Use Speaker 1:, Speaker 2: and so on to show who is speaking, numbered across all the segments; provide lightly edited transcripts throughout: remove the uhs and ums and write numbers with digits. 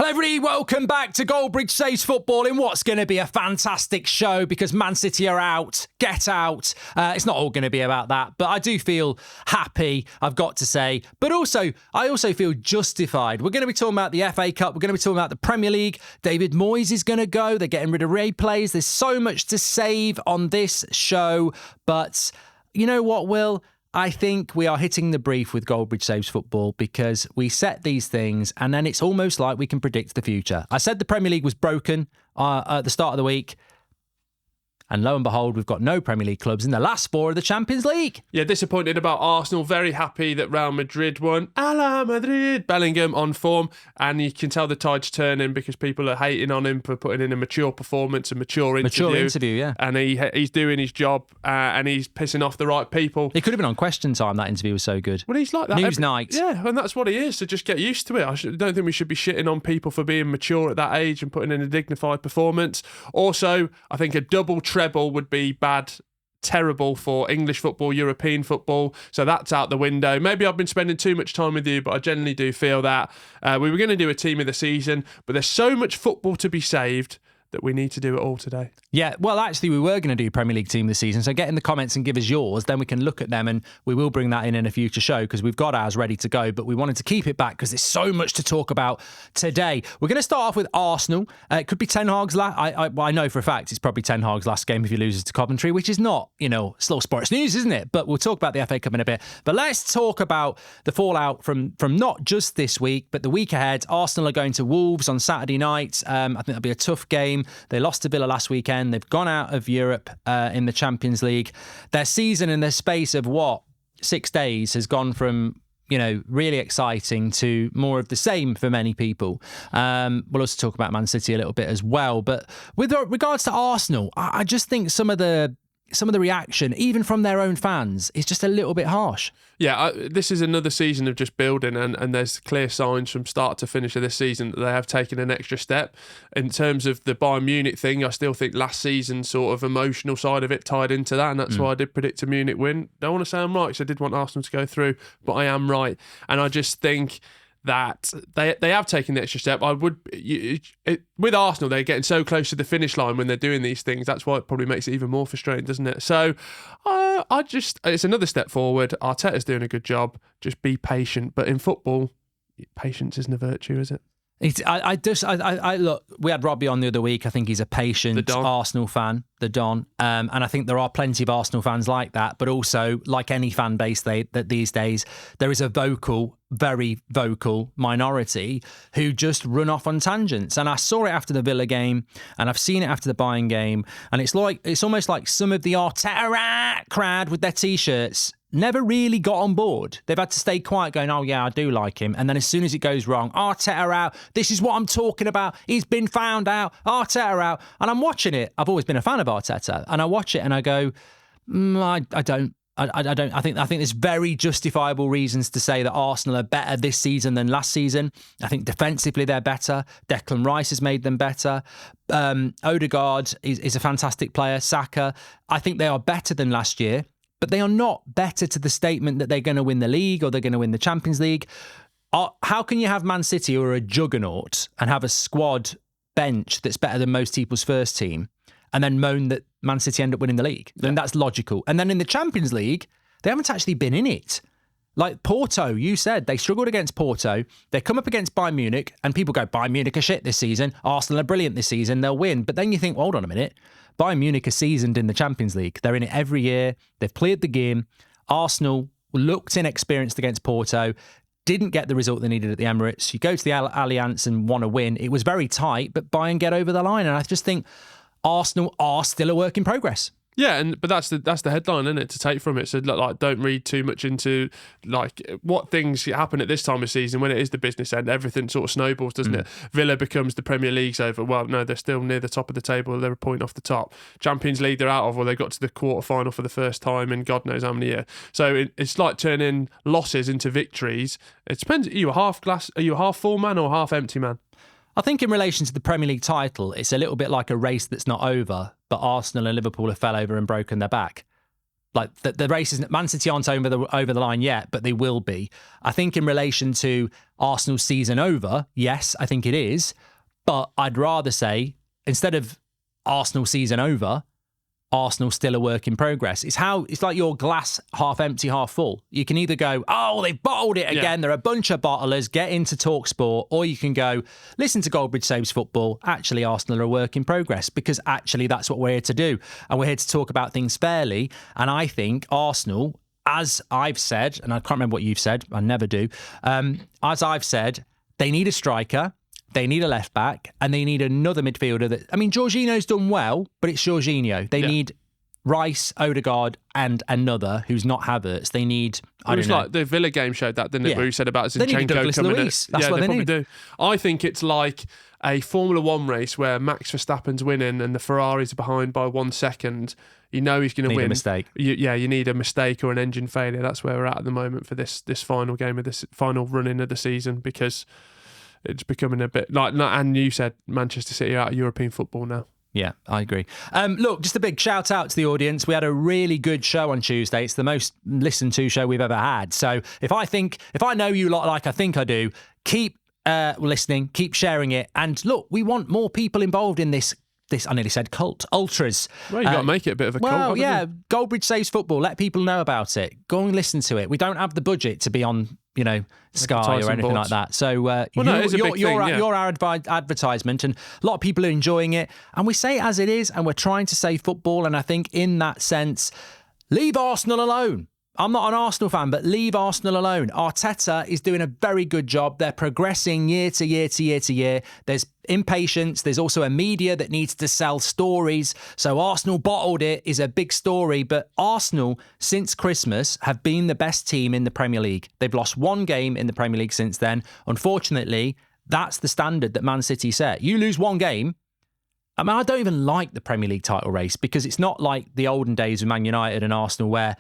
Speaker 1: Everybody, welcome back to Goldbridge Saves Football in what's going to be a fantastic show because Man City are out. Get out. It's not all going to be about that, but I do feel happy, I've got to say. But also, I also feel justified. We're going to be talking about the FA Cup. We're going to be talking about the Premier League. David Moyes is going to go. They're getting rid of replays. There's so much to save on this show. But you know what, Will? I think we are hitting the brief with Goldbridge Saves Football because we set these things and then it's almost like we can predict the future. I said the Premier League was broken at the start of the week. And lo and behold, we've got no Premier League clubs in the last four of the Champions League.
Speaker 2: Yeah, disappointed about Arsenal. Very happy that Real Madrid won. A la Madrid. Bellingham on form. And you can tell the tide's turning because people are hating on him for putting in a mature performance, a mature interview,
Speaker 1: yeah.
Speaker 2: And he's doing his job and he's pissing off the right people.
Speaker 1: It could have been on Question Time, that interview was so good.
Speaker 2: Well, he's like that.
Speaker 1: Newsnight.
Speaker 2: Yeah, and that's what he is, so just get used to it. I don't think we should be shitting on people for being mature at that age and putting in a dignified performance. Also, I think a double treble would be terrible for English football, European football, so that's out the window. Maybe I've been spending too much time with you, but I generally do feel that we were going to do a team of the season, but there's so much football to be saved that we need to do it all today.
Speaker 1: Yeah, well, actually, we were going to do Premier League team this season, so get in the comments and give us yours, then we can look at them and we will bring that in a future show because we've got ours ready to go, but we wanted to keep it back because there's so much to talk about today. We're going to start off with Arsenal. It could be Ten Hag's I know for a fact it's probably Ten Hag's last game if he loses to Coventry, which is not, slow sports news, isn't it? But we'll talk about the FA Cup in a bit. But let's talk about the fallout from not just this week, but the week ahead. Arsenal are going to Wolves on Saturday night. I think that'll be a tough game. They lost to Villa last weekend. They've gone out of Europe in the Champions League. Their season in the space of 6 days has gone from really exciting to more of the same for many people. We'll also talk about Man City a little bit as well. But with regards to Arsenal, I just think some of the reaction, even from their own fans, is just a little bit harsh.
Speaker 2: Yeah, this is another season of just building, and there's clear signs from start to finish of this season that they have taken an extra step. In terms of the Bayern Munich thing, I still think last season sort of emotional side of it tied into that, and that's why I did predict a Munich win. Don't want to say I'm right, because I did want Arsenal to go through, but I am right. And I just think that they have taken the extra step. With Arsenal, they're getting so close to the finish line when they're doing these things. That's why it probably makes it even more frustrating, doesn't it? So it's another step forward. Arteta's doing a good job. Just be patient. But in football, patience isn't a virtue, is it?
Speaker 1: Look, we had Robbie on the other week. I think he's a patient Arsenal fan, the Don. And I think there are plenty of Arsenal fans like that. But also, like any fan base that these days, there is a very vocal minority who just run off on tangents. And I saw it after the Villa game and I've seen it after the Bayern game. And it's almost like some of the Arteta crowd with their T-shirts never really got on board. They've had to stay quiet going, oh yeah, I do like him. And then as soon as it goes wrong, Arteta out. This is what I'm talking about. He's been found out. Arteta out. And I'm watching it. I've always been a fan of Arteta. And I watch it and I go, I don't. I think there's very justifiable reasons to say that Arsenal are better this season than last season. I think defensively they're better. Declan Rice has made them better. Odegaard is a fantastic player. Saka. I think they are better than last year. But they are not better to the statement that they're going to win the league or they're going to win the Champions League. How can you have Man City, who are a juggernaut, and have a squad bench that's better than most people's first team, and then moan that Man City end up winning the league? Then that's logical. And then in the Champions League, they haven't actually been in it. Like Porto, you said, they struggled against Porto. They come up against Bayern Munich, and people go, Bayern Munich are shit this season. Arsenal are brilliant this season. They'll win. But then you think, well, hold on a minute. Bayern Munich are seasoned in the Champions League. They're in it every year. They've cleared the game. Arsenal looked inexperienced against Porto, didn't get the result they needed at the Emirates. You go to the Allianz and want to win. It was very tight, but Bayern get over the line. And I just think Arsenal are still a work in progress.
Speaker 2: Yeah, but that's the headline, isn't it, to take from it? So don't read too much into what things happen at this time of season when it is the business end. Everything sort of snowballs, doesn't it? Villa becomes the Premier League's over. Well, no, they're still near the top of the table. They're a point off the top. Champions League they're out of. Well, they got to the quarter-final for the first time in God knows how many years. So it's like turning losses into victories. It depends. Are you a half full man or half empty man?
Speaker 1: I think in relation to the Premier League title, it's a little bit like a race that's not over, but Arsenal and Liverpool have fell over and broken their back. Like the race isn't, Man City aren't over the line yet, but they will be. I think in relation to Arsenal's season over, yes, I think it is. But I'd rather say, instead of Arsenal season over, Arsenal still a work in progress. It's like your glass half empty, half full. You can either go, oh, they've bottled it again. They're a bunch of bottlers. Get into TalkSport. Or you can go, listen to Goldbridge Saves Football. Actually, Arsenal are a work in progress, because actually that's what we're here to do. And we're here to talk about things fairly. And I think Arsenal, as I've said, and I can't remember what you've said, I never do. As I've said, they need a striker. They need a left back, and they need another midfielder. Jorginho's done well, but it's Jorginho. They need Rice, Odegaard, and another who's not Havertz. They need, I don't know.
Speaker 2: Like the Villa game showed that, didn't it? Where you said about Zinchenko coming in.
Speaker 1: That's what they
Speaker 2: probably
Speaker 1: need.
Speaker 2: do. I think it's like a Formula One race where Max Verstappen's winning and the Ferraris are behind by 1 second. You know he's going to win.
Speaker 1: A mistake.
Speaker 2: You need a mistake or an engine failure. That's where we're at the moment for this final game of this final run-in of the season, because it's becoming a bit like, and you said Manchester City are out of European football now.
Speaker 1: Yeah, I agree. Look, just a big shout out to the audience. We had a really good show on Tuesday. It's the most listened to show we've ever had. So if I know you lot like I think I do, keep listening, keep sharing it. And look, we want more people involved in this, I nearly said cult, ultras.
Speaker 2: Well, you got to make it a bit of a cult.
Speaker 1: Well, yeah, Goldbridge Saves Football. Let people know about it. Go and listen to it. We don't have the budget to be on, Sky or anything like that. So you're our advertisement, and a lot of people are enjoying it. And we say it as it is, and we're trying to say football. And I think in that sense, leave Arsenal alone. I'm not an Arsenal fan, but leave Arsenal alone. Arteta is doing a very good job. They're progressing year to year to year to year. There's impatience. There's also a media that needs to sell stories. So Arsenal bottled it is a big story. But Arsenal, since Christmas, have been the best team in the Premier League. They've lost one game in the Premier League since then. Unfortunately, that's the standard that Man City set. You lose one game. I don't even like the Premier League title race, because it's not like the olden days with Man United and Arsenal where,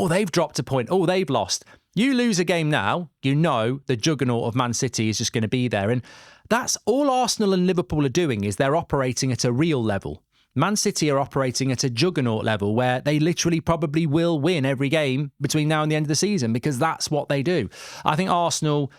Speaker 1: they've dropped a point, they've lost. You lose a game now, the juggernaut of Man City is just going to be there. And that's all Arsenal and Liverpool are doing, is they're operating at a real level. Man City are operating at a juggernaut level where they literally probably will win every game between now and the end of the season, because that's what they do. I think Arsenal,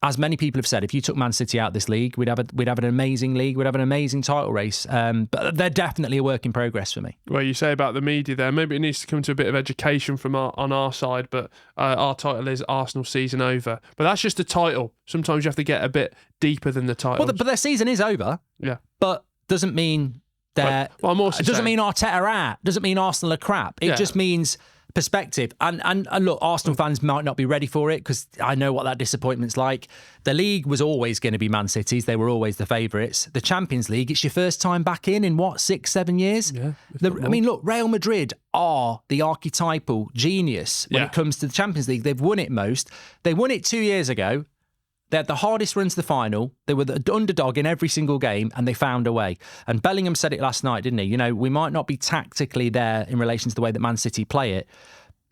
Speaker 1: as many people have said, if you took Man City out of this league, we'd have an amazing league. We'd have an amazing title race. But they're definitely a work in progress for me.
Speaker 2: Well, you say about the media there, maybe it needs to come to a bit of education from on our side. But our title is Arsenal season over. But that's just a title. Sometimes you have to get a bit deeper than the title.
Speaker 1: Well, but their season is over.
Speaker 2: Yeah.
Speaker 1: But doesn't mean they're.
Speaker 2: Well, I'm also
Speaker 1: doesn't mean Arteta are out. Doesn't mean Arsenal are crap. It just means perspective. And look, Arsenal fans might not be ready for it, because I know what that disappointment's like. The league was always going to be Man City's. They were always the favourites. The Champions League, it's your first time back in what, 6-7 years?
Speaker 2: Yeah.
Speaker 1: Look, Real Madrid are the archetypal genius when it comes to the Champions League. They've won it most. They won it 2 years ago. They had the hardest run to the final. They were the underdog in every single game, and they found a way. And Bellingham said it last night, didn't he? We might not be tactically there in relation to the way that Man City play it,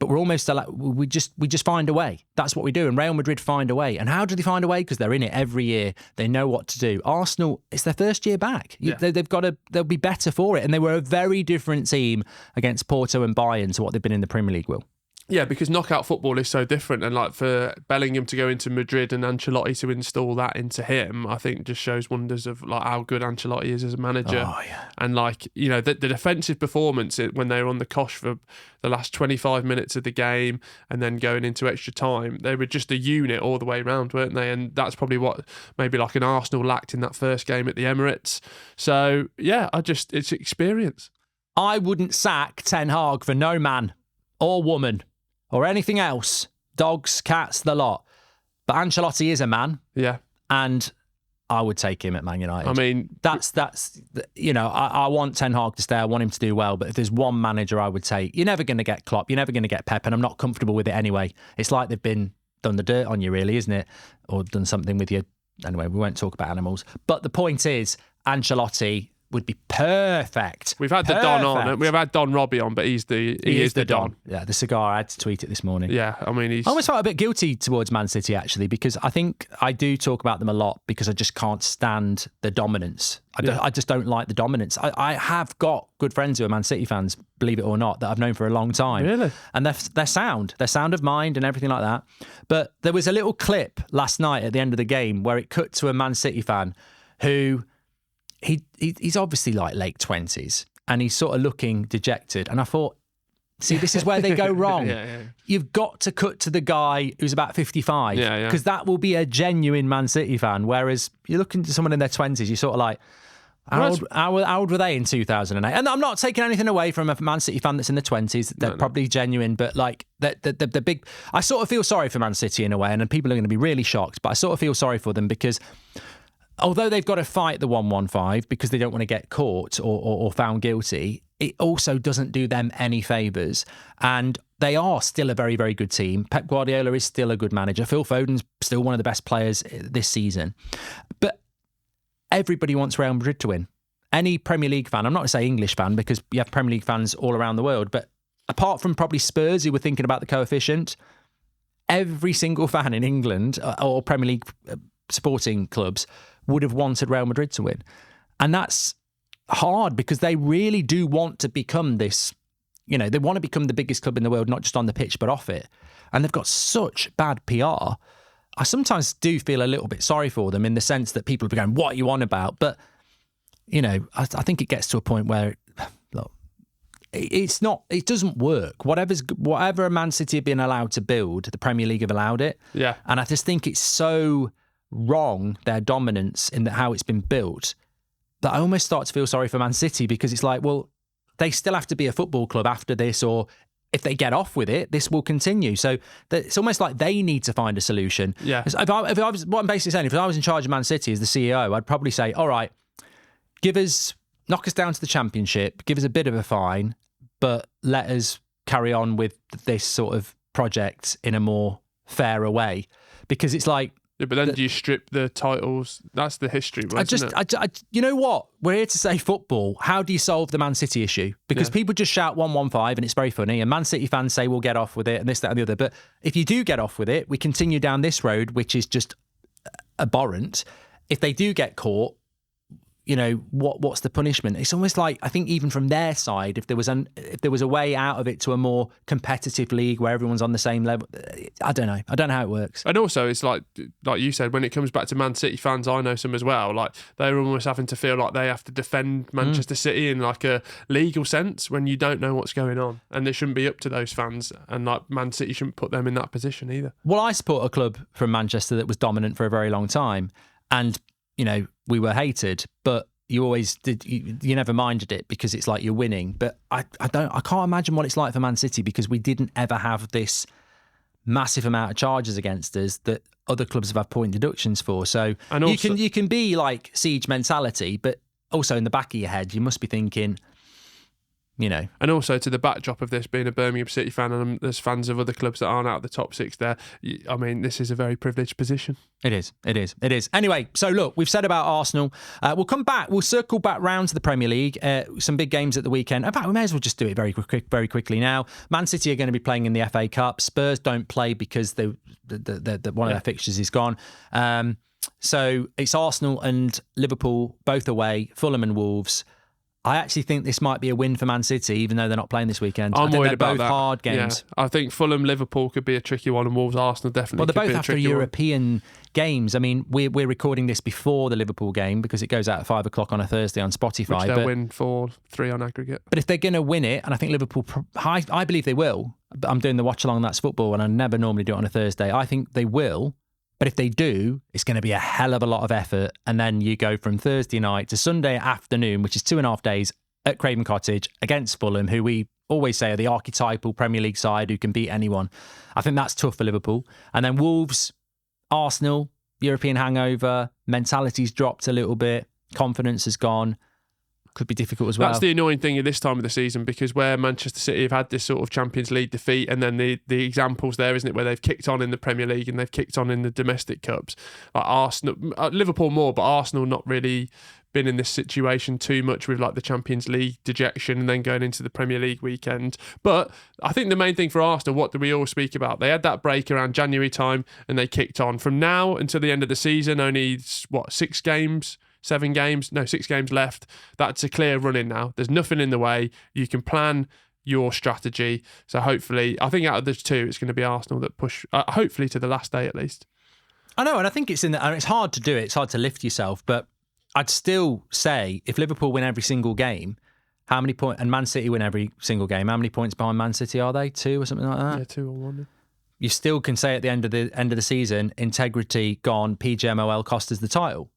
Speaker 1: but we're almost like, we just find a way. That's what we do. And Real Madrid find a way. And how do they find a way? Because they're in it every year. They know what to do. Arsenal, it's their first year back. They'll be better for it. And they were a very different team against Porto and Bayern to what they've been in the Premier League, Will.
Speaker 2: Yeah, because knockout football is so different, and like for Bellingham to go into Madrid and Ancelotti to install that into him, I think just shows wonders of like how good Ancelotti is as a manager.
Speaker 1: Oh, yeah.
Speaker 2: And like, the defensive performance when they were on the cosh for the last 25 minutes of the game and then going into extra time, they were just a unit all the way around, weren't they? And that's probably what maybe like an Arsenal lacked in that first game at the Emirates. So yeah, it's experience.
Speaker 1: I wouldn't sack Ten Hag for no man or woman or anything else, dogs, cats, the lot. But Ancelotti is a man.
Speaker 2: Yeah.
Speaker 1: And I would take him at Man United.
Speaker 2: I mean,
Speaker 1: that's I want Ten Hag to stay. I want him to do well. But if there's one manager I would take, you're never going to get Klopp. You're never going to get Pep. And I'm not comfortable with it anyway. It's like they've done the dirt on you, really, isn't it? Or done something with you. Anyway, we won't talk about animals. But the point is, Ancelotti, would be perfect.
Speaker 2: We've had the Don on. We've had Don Robbie on, but he is the Don.
Speaker 1: Yeah, the cigar. I had to tweet it this morning.
Speaker 2: Yeah, I mean, I
Speaker 1: almost felt a bit guilty towards Man City, actually, because I think I do talk about them a lot because I just can't stand the dominance. I just don't like the dominance. I have got good friends who are Man City fans, believe it or not, that I've known for a long time.
Speaker 2: Really?
Speaker 1: And they're sound. They're sound of mind and everything like that. But there was a little clip last night at the end of the game where it cut to a Man City fan who he's obviously like late 20s and he's sort of looking dejected. And I thought, see, this is where they go wrong.
Speaker 2: Yeah.
Speaker 1: You've got to cut to the guy who's about 55 because that will be a genuine Man City fan. Whereas you're looking to someone in their 20s, you're sort of like, how old were they in 2008? And I'm not taking anything away from a Man City fan that's in the 20s. They're probably genuine, but like the big... I sort of feel sorry for Man City in a way, and people are going to be really shocked, but I sort of feel sorry for them because although they've got to fight the 115 because they don't want to get caught or found guilty, it also doesn't do them any favours. And they are still a very, very good team. Pep Guardiola is still a good manager. Phil Foden's still one of the best players this season. But everybody wants Real Madrid to win. Any Premier League fan, I'm not going to say English fan because you have Premier League fans all around the world, but apart from probably Spurs who were thinking about the coefficient, every single fan in England or Premier League sporting clubs would have wanted Real Madrid to win. And that's hard because they really do want to become this, they want to become the biggest club in the world, not just on the pitch, but off it. And they've got such bad PR. I sometimes do feel a little bit sorry for them in the sense that people are going, what are you on about? But, I think it gets to a point where, look, it doesn't work. Whatever Man City have been allowed to build, the Premier League have allowed it.
Speaker 2: Yeah.
Speaker 1: And I just think it's so wrong, their dominance in how it's been built, that I almost start to feel sorry for Man City because it's like, well, they still have to be a football club after this, or if they get off with it, this will continue. So it's almost like they need to find a solution.
Speaker 2: Yeah.
Speaker 1: If I was, what I'm basically saying, if I was in charge of Man City as the CEO, I'd probably say, all right, knock us down to the Championship, give us a bit of a fine, but let us carry on with this sort of project in a more fairer way. Because it's like,
Speaker 2: yeah, but then do you strip the titles? That's the history, isn't it?
Speaker 1: You know what? We're here to say football. How do you solve the Man City issue? Because people just shout 115 and it's very funny. And Man City fans say we'll get off with it and this, that, and the other. But if you do get off with it, we continue down this road, which is just abhorrent. If they do get caught, what's the punishment? It's almost like, I think even from their side, if there was a way out of it to a more competitive league where everyone's on the same level, I don't know. I don't know how it works.
Speaker 2: And also, it's like you said, when it comes back to Man City fans, I know some as well. Like they're almost having to feel like they have to defend Manchester City in like a legal sense when you don't know what's going on, and it shouldn't be up to those fans. And like Man City shouldn't put them in that position either.
Speaker 1: Well, I support a club from Manchester that was dominant for a very long time, and we were hated, but you always did. You never minded it because it's like you're winning. But I can't imagine what it's like for Man City because we didn't ever have this massive amount of charges against us that other clubs have had point deductions for. So and also, you can be like siege mentality, but also in the back of your head, you must be thinking,
Speaker 2: And also to the backdrop of this being a Birmingham City fan, and there's fans of other clubs that aren't out of the top six there. I mean, this is a very privileged position.
Speaker 1: It is. Anyway, so look, we've said about Arsenal. We'll come back. We'll circle back round to the Premier League. Some big games at the weekend. In fact, we may as well just do it very quickly now. Man City are going to be playing in the FA Cup. Spurs don't play because one of their fixtures is gone. So it's Arsenal and Liverpool both away. Fulham and Wolves. I actually think this might be a win for Man City, even though they're not playing this weekend.
Speaker 2: I'm worried about
Speaker 1: both
Speaker 2: that.
Speaker 1: Hard games.
Speaker 2: Yeah. I think Fulham, Liverpool could be a tricky one, and Wolves, Arsenal definitely.
Speaker 1: Well, they're
Speaker 2: could
Speaker 1: both
Speaker 2: be a
Speaker 1: after
Speaker 2: tricky
Speaker 1: European games. I mean, we're recording this before the Liverpool game because it goes out at 5:00 on a Thursday on Spotify.
Speaker 2: Which they'll win 4-3 on aggregate.
Speaker 1: But if they're going to win it, and I think Liverpool, I believe they will. But I'm doing the watch along. That's football, and I never normally do it on a Thursday. I think they will. But if they do, it's going to be a hell of a lot of effort. And then you go from Thursday night to Sunday afternoon, which is 2.5 days at Craven Cottage against Fulham, who we always say are the archetypal Premier League side who can beat anyone. I think that's tough for Liverpool. And then Wolves, Arsenal, European hangover, mentality's dropped a little bit, confidence has gone. could be difficult as well.
Speaker 2: That's the annoying thing at this time of the season, because where Manchester City have had this sort of Champions League defeat, and then the examples there, isn't it, where they've kicked on in the Premier League and they've kicked on in the domestic cups. Like Arsenal, Liverpool more, but Arsenal not really been in this situation too much with like the Champions League dejection and then going into the Premier League weekend. But I think the main thing for Arsenal, what do we all speak about? They had that break around January time and they kicked on. From now until the end of the season, only 6 games left. That's a clear run in now. There's nothing in the way. You can plan your strategy. So hopefully, I think out of the two, it's going to be Arsenal that push, hopefully to the last day at least.
Speaker 1: I know, and I think it's it's hard to do it. It's hard to lift yourself, but I'd still say if Liverpool win every single game, how many points, and Man City win every single game, how many points behind Man City are they? 2 or something like that?
Speaker 2: Yeah, 2 or 1.
Speaker 1: You still can say at the end of the season, integrity gone, PGMOL cost us the title.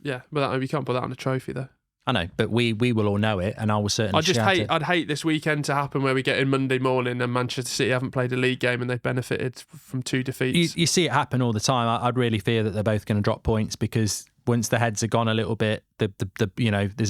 Speaker 2: Yeah, but you can't put that on a trophy though.
Speaker 1: I know, but we will all know it, and I will certainly.
Speaker 2: I'd hate this weekend to happen where we get in Monday morning and Manchester City haven't played a league game and they've benefited from 2 defeats.
Speaker 1: You see it happen all the time. I'd really fear that they're both going to drop points, because once the heads are gone a little bit, there's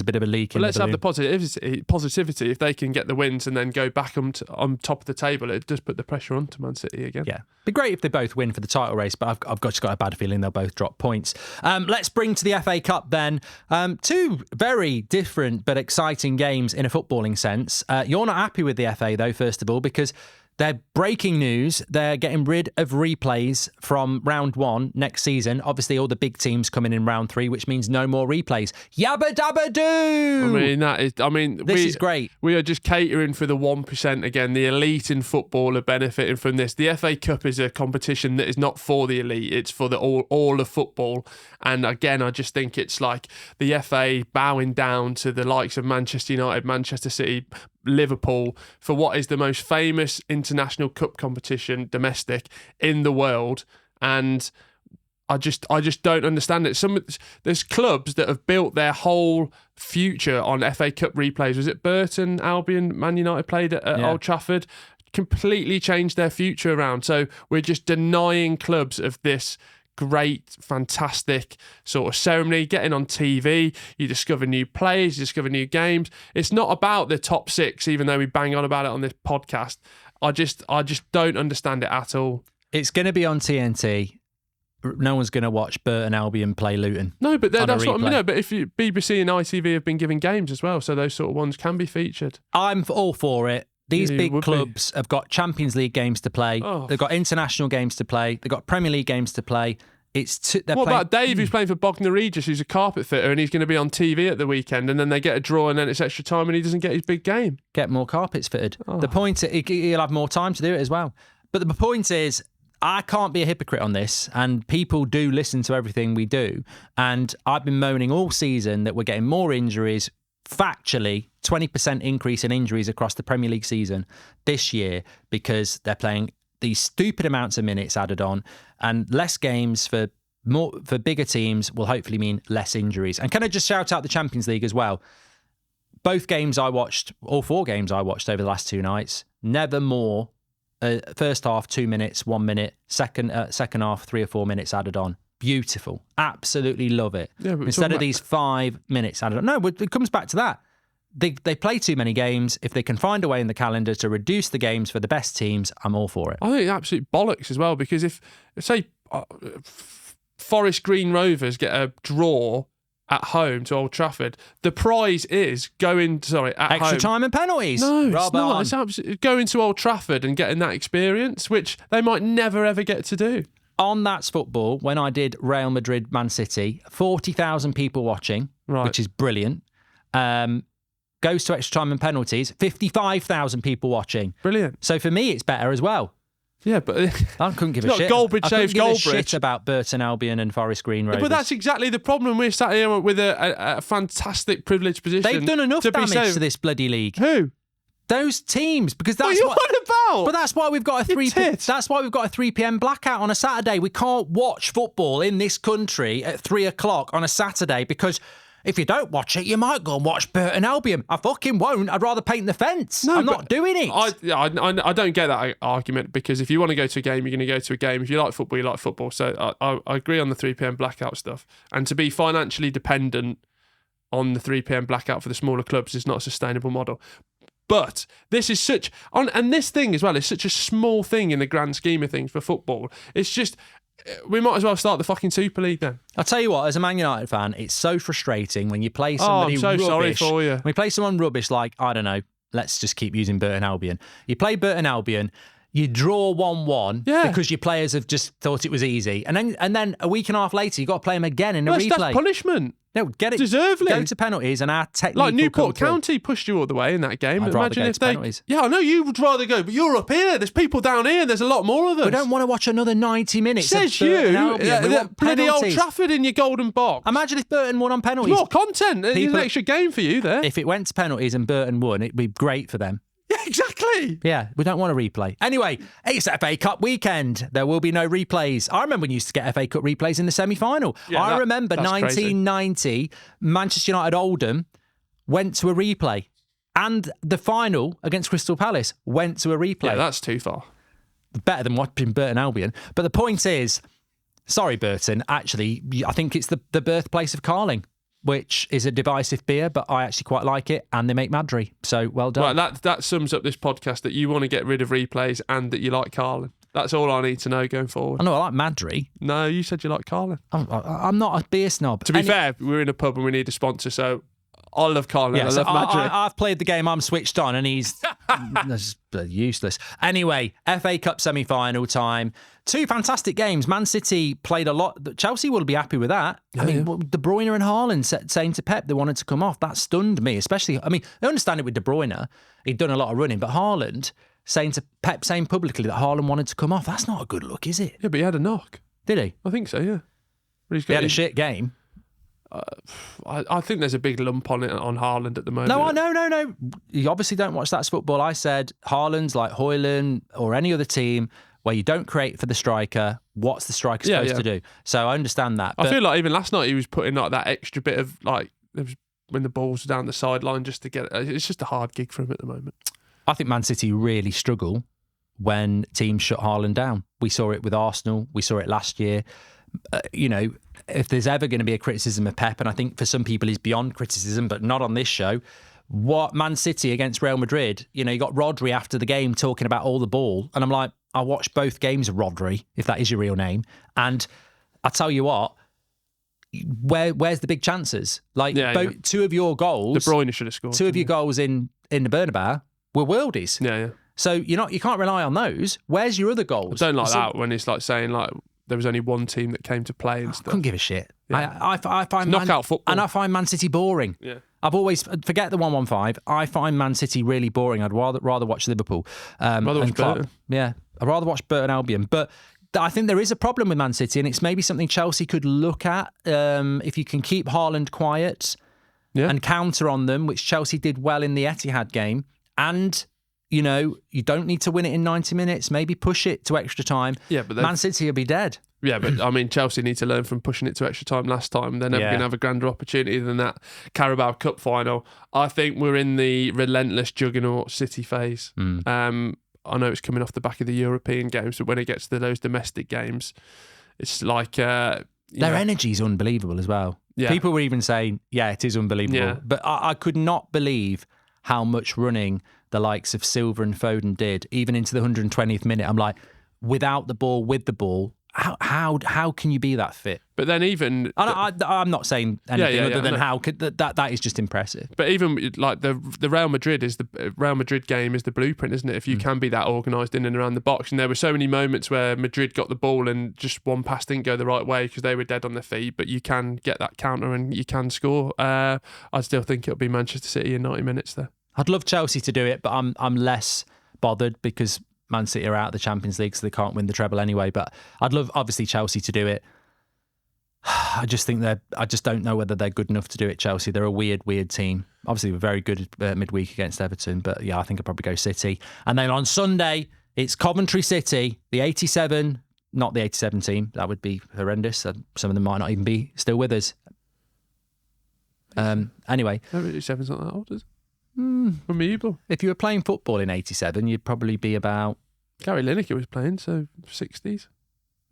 Speaker 1: a bit of a leak.
Speaker 2: Well, let's have the positivity. If they can get the wins and then go back on top of the table, it does put the pressure onto Man City again.
Speaker 1: Yeah, be great if they both win for the title race, but I've just got a bad feeling they'll both drop points. Let's bring to the FA Cup then. 2 very different but exciting games in a footballing sense. You're not happy with the FA though, first of all, because they're breaking news. They're getting rid of replays from round 1 next season. Obviously, all the big teams coming in round 3, which means no more replays. Yabba dabba doo! This is great.
Speaker 2: We are just catering for the 1% again. The elite in football are benefiting from this. The FA Cup is a competition that is not for the elite. It's for the all of football. And again, I just think it's like the FA bowing down to the likes of Manchester United, Manchester City, Liverpool for what is the most famous international cup competition, domestic, in the world. And I just don't understand it. There's clubs that have built their whole future on FA Cup replays. Was it Burton Albion, Man United played at Old Trafford? Completely changed their future around. So we're just denying clubs of this great, fantastic sort of ceremony, getting on TV, you discover new players, you discover new games. It's not about the top 6, even though we bang on about it on this podcast. I just don't understand it at all.
Speaker 1: It's going to be on TNT. No one's going to watch Burton Albion play Luton.
Speaker 2: No, but that's what I mean. No, but if BBC and ITV have been giving games as well, so those sort of ones can be featured.
Speaker 1: I'm all for it. These big clubs have got Champions League games to play. Oh. They've got international games to play. They've got Premier League games to play.
Speaker 2: What about Dave, who's playing for Bognor Regis, who's a carpet fitter, and he's going to be on TV at the weekend, and then they get a draw, and then it's extra time, and he doesn't get his big game?
Speaker 1: Get more carpets fitted. Oh. The point is, he'll have more time to do it as well. But the point is, I can't be a hypocrite on this, and people do listen to everything we do. And I've been moaning all season that we're getting more injuries. Factually, 20% increase in injuries across the Premier League season this year because they're playing these stupid amounts of minutes added on, and less games for bigger teams will hopefully mean less injuries. And can I just shout out the Champions League as well? Both games I watched, all 4 games I watched over the last 2 nights, never more. First half 2 minutes, 1 minute. Second half 3 or 4 minutes added on. Beautiful. Absolutely love it. Yeah, instead of these 5 minutes added on. No, it comes back to that. They play too many games. If they can find a way in the calendar to reduce the games for the best teams, I'm all for it.
Speaker 2: I think absolute bollocks as well, because if, say, Forest Green Rovers get a draw at home to Old Trafford, the prize is
Speaker 1: extra time and penalties.
Speaker 2: No, it's not. It's absolutely going to Old Trafford and getting that experience, which they might never ever get to do.
Speaker 1: On That's Football, when I did Real Madrid Man City, 40,000 people watching, which is brilliant. Goes to extra time and penalties, 55,000 people watching.
Speaker 2: Brilliant.
Speaker 1: So for me, it's better as well.
Speaker 2: Yeah, but
Speaker 1: I couldn't give a shit.
Speaker 2: Goldbridge saves Goldbridge.
Speaker 1: Shit about Burton Albion and Forest Green Rovers.
Speaker 2: But that's exactly the problem. We're sat here with a fantastic privileged position.
Speaker 1: They've done enough damage to this bloody league.
Speaker 2: Who?
Speaker 1: Those teams, because that's
Speaker 2: what are you on about?
Speaker 1: But that's why we've got a 3 p.m. blackout on a Saturday. We can't watch football in this country at 3 o'clock on a Saturday because if you don't watch it, you might go and watch Burton Albion. I fucking won't. I'd rather paint the fence. No, I'm not doing it.
Speaker 2: I don't get that argument, because if you want to go to a game, you're going to go to a game. If you like football, you like football. So I agree on the 3 p.m. blackout stuff. And to be financially dependent on the 3 p.m. blackout for the smaller clubs is not a sustainable model. But this is and this thing as well is such a small thing in the grand scheme of things for football. It's just, we might as well start the fucking Super League then.
Speaker 1: I'll tell you what, as a Man United fan, it's so frustrating when you play somebody
Speaker 2: I'm so
Speaker 1: rubbish.
Speaker 2: sorry for you.
Speaker 1: When you play someone rubbish like, I don't know, let's just keep using Burton Albion. You play Burton Albion, you draw 1-1 because your players have just thought it was easy. And then a week and a half later, you've got to play them again in a replay.
Speaker 2: That's punishment.
Speaker 1: No, get it.
Speaker 2: Deservedly.
Speaker 1: Go to penalties and our technique.
Speaker 2: Like Newport County pushed you all the way in that game.
Speaker 1: I'd rather go to penalties.
Speaker 2: Yeah, I know you would rather go, but you're up here. There's people down here. There's a lot more of us.
Speaker 1: We don't want to watch another 90 minutes.
Speaker 2: Says you. Bloody Old Trafford in your golden box.
Speaker 1: Imagine if Burton won on penalties.
Speaker 2: It's more content. There's an extra game for you there.
Speaker 1: If it went to penalties and Burton won, it'd be great for them.
Speaker 2: Yeah, exactly.
Speaker 1: Yeah, we don't want a replay. Anyway, it's FA Cup weekend. There will be no replays. I remember when we used to get FA Cup replays in the semi-final.
Speaker 2: Yeah,
Speaker 1: I remember 1990, Manchester United Oldham went to a replay. And the final against Crystal Palace went to a replay.
Speaker 2: Yeah, that's too far.
Speaker 1: Better than watching Burton Albion. But the point is, sorry, Burton, actually, I think it's the birthplace of Carling, which is a divisive beer, but I actually quite like it, and they make Madry. So, well done.
Speaker 2: Right, that sums up this podcast, that you want to get rid of replays and that you like Carling. That's all I need to know going forward.
Speaker 1: I know, I like Madry.
Speaker 2: No, you said you like Carling.
Speaker 1: I'm not a beer snob.
Speaker 2: To be fair, we're in a pub and we need a sponsor, so I love Carling.
Speaker 1: Yeah,
Speaker 2: I love Madry.
Speaker 1: I've played the game, I'm switched on, and he's that's useless. Anyway, FA Cup semi-final time. 2 fantastic games. Man City played a lot. Chelsea will be happy with that. I mean, De Bruyne and Haaland saying to Pep they wanted to come off. That stunned me, especially. I mean, I understand it with De Bruyne. He'd done a lot of running, but Haaland saying to Pep, saying publicly that Haaland wanted to come off. That's not a good look, is it?
Speaker 2: Yeah, but he had a knock.
Speaker 1: Did he?
Speaker 2: I think so, yeah. But
Speaker 1: he had a shit game.
Speaker 2: I think there's a big lump on it on Haaland at the moment.
Speaker 1: No. You obviously don't watch That's Football. I said Haaland's like Højlund or any other team where you don't create for the striker. What's the striker supposed to do? So I understand that.
Speaker 2: I feel like even last night he was putting like that extra bit of like when the balls were down the sideline just to get it. It's just a hard gig for him at the moment.
Speaker 1: I think Man City really struggle when teams shut Haaland down. We saw it with Arsenal. We saw it last year. If there's ever going to be a criticism of Pep, and I think for some people he's beyond criticism, but not on this show, what Man City against Real Madrid, you got Rodri after the game talking about all the ball, and I'm like, I watched both games of Rodri, if that is your real name, and I tell you what, where's the big chances? Like, two of your goals,
Speaker 2: De Bruyne should have scored.
Speaker 1: Two of your goals in the Bernabeu were worldies.
Speaker 2: Yeah.
Speaker 1: So you can't rely on those. Where's your other goals?
Speaker 2: I don't like that when it's like saying like there was only one team that came to play and stuff.
Speaker 1: I couldn't give a shit.
Speaker 2: Yeah.
Speaker 1: I find
Speaker 2: knockout football,
Speaker 1: and I find Man City boring.
Speaker 2: Yeah.
Speaker 1: I've always forget the 1-1-5. I find Man City really boring. I'd rather watch Liverpool.
Speaker 2: Rather watch Burton.
Speaker 1: Yeah, I'd rather watch Burton Albion. But I think there is a problem with Man City, and it's maybe something Chelsea could look at if you can keep Haaland quiet and counter on them, which Chelsea did well in the Etihad game. And you don't need to win it in 90 minutes. Maybe push it to extra time.
Speaker 2: Yeah, but
Speaker 1: Man City will be dead.
Speaker 2: Yeah, but I mean, Chelsea need to learn from pushing it to extra time last time. They're never going to have a grander opportunity than that Carabao Cup final. I think we're in the relentless juggernaut City phase. I know it's coming off the back of the European games, but when it gets to those domestic games, it's like... their
Speaker 1: energy is unbelievable as well.
Speaker 2: Yeah.
Speaker 1: People were even saying, it is unbelievable.
Speaker 2: Yeah.
Speaker 1: But I could not believe how much running the likes of Silva and Foden did, even into the 120th minute. I'm like, without the ball, with the ball, how can you be that fit?
Speaker 2: But then even...
Speaker 1: I'm not saying anything other than how could that is just impressive.
Speaker 2: But even like the Real Madrid game is the blueprint, isn't it? If you can be that organised in and around the box. And there were so many moments where Madrid got the ball and just one pass didn't go the right way because they were dead on their feet, but you can get that counter and you can score. I still think it'll be Manchester City in 90 minutes there.
Speaker 1: I'd love Chelsea to do it, but I'm less bothered because Man City are out of the Champions League, so they can't win the treble anyway. But I'd love, obviously, Chelsea to do it. I just don't know whether they're good enough to do it, Chelsea. They're a weird team. Obviously, we're very good midweek against Everton, but yeah, I think I'd probably go City. And then on Sunday, it's Coventry City, the 87, not the 87 team. That would be horrendous. Some of them might not even be still with us. Anyway.
Speaker 2: 87's not that old, is it? Unbelievable.
Speaker 1: If you were playing football in 87, you'd probably be about...
Speaker 2: Gary Lineker was playing, so 60s,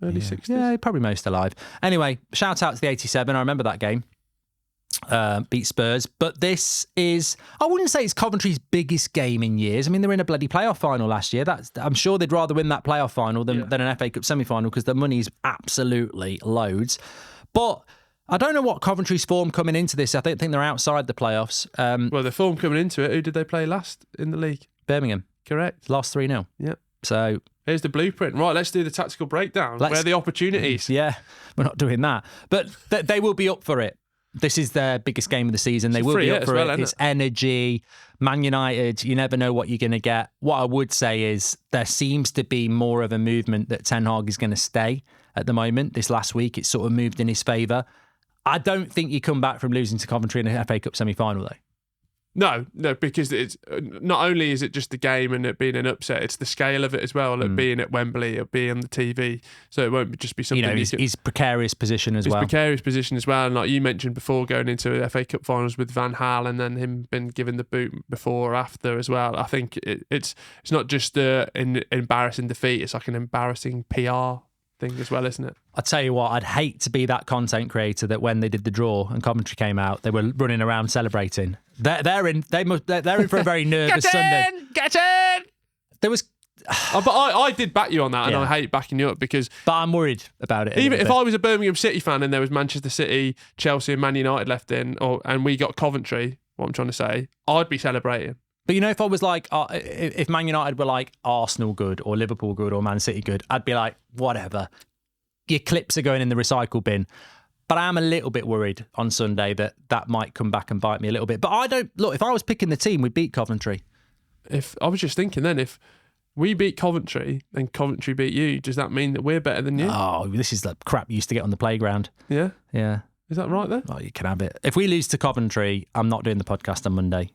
Speaker 2: early 60s.
Speaker 1: Yeah, probably most alive. Anyway, shout out to the 87. I remember that game. beat Spurs. But this is, I wouldn't say it's Coventry's biggest game in years. I mean, they're in a bloody playoff final last year. I'm sure they'd rather win that playoff final than an FA Cup semi-final because the money's absolutely loads. But I don't know what Coventry's form coming into this. I don't think they're outside the playoffs.
Speaker 2: Well, the form coming into it, who did they play last in the league?
Speaker 1: Birmingham.
Speaker 2: Correct.
Speaker 1: Lost 3-0.
Speaker 2: Yep.
Speaker 1: So
Speaker 2: here's the blueprint. Right, let's do the tactical breakdown. Where are the opportunities?
Speaker 1: Yeah, we're not doing that. But they will be up for it. This is their biggest game of the season. They will be up for it. It's energy. Man United, you never know what you're going to get. What I would say is there seems to be more of a movement that Ten Hag is going to stay at the moment. This last week, it's sort of moved in his favour. I don't think you come back from losing to Coventry in a FA Cup semi-final, though.
Speaker 2: No, because it's not only is it just the game and it being an upset, it's the scale of it as well. Like being at Wembley, it'll be on the TV, so it won't just be something.
Speaker 1: His precarious position as well.
Speaker 2: His precarious position as well, and like you mentioned before, going into FA Cup finals with Van Gaal and then him been given the boot before or after as well. I think it's not just an embarrassing defeat; it's like an embarrassing PR thing as well, isn't it?
Speaker 1: I tell you what, I'd hate to be that content creator that when they did the draw and Coventry came out, they were running around celebrating. They're in for a very nervous Sunday.
Speaker 2: Get in!
Speaker 1: There was,
Speaker 2: but I did back you on that, and I hate backing you up because.
Speaker 1: But I'm worried about it.
Speaker 2: Even if I was a Birmingham City fan and there was Manchester City, Chelsea, and Man United left in, and we got Coventry, what I'm trying to say, I'd be celebrating.
Speaker 1: But if I was like, if Man United were like Arsenal good or Liverpool good or Man City good, I'd be like, whatever. Your clips are going in the recycle bin. But I am a little bit worried on Sunday that might come back and bite me a little bit. But I don't, look, if I was picking the team, we'd beat Coventry.
Speaker 2: If I was just thinking then, if we beat Coventry and Coventry beat you, does that mean that we're better than you?
Speaker 1: Oh, this is the crap you used to get on the playground.
Speaker 2: Yeah?
Speaker 1: Yeah.
Speaker 2: Is that right there?
Speaker 1: Oh, you can have it. If we lose to Coventry, I'm not doing the podcast on Monday.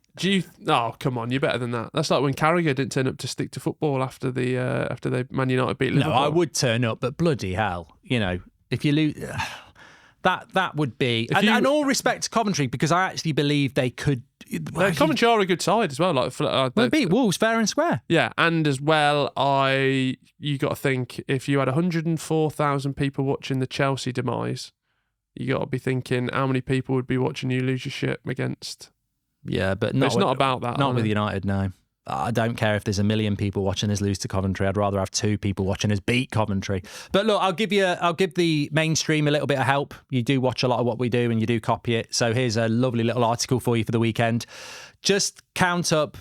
Speaker 2: Oh, come on, you're better than that. That's like when Carragher didn't turn up to stick to football after the Man United beat Liverpool.
Speaker 1: No, I would turn up, but bloody hell, if you lose, that would be. And all respect to Coventry, because I actually believe they could.
Speaker 2: Coventry are a good side as well.
Speaker 1: They beat Wolves fair and square.
Speaker 2: Yeah, and as well, you got to think if you had 104,000 people watching the Chelsea demise. You got to be thinking how many people would be watching you lose your shit against.
Speaker 1: Yeah, but
Speaker 2: it's not about that.
Speaker 1: Not with United, no. I don't care if there's 1 million people watching us lose to Coventry. I'd rather have 2 people watching us beat Coventry. But look, I'll give the mainstream a little bit of help. You do watch a lot of what we do and you do copy it. So here's a lovely little article for you for the weekend. Just count up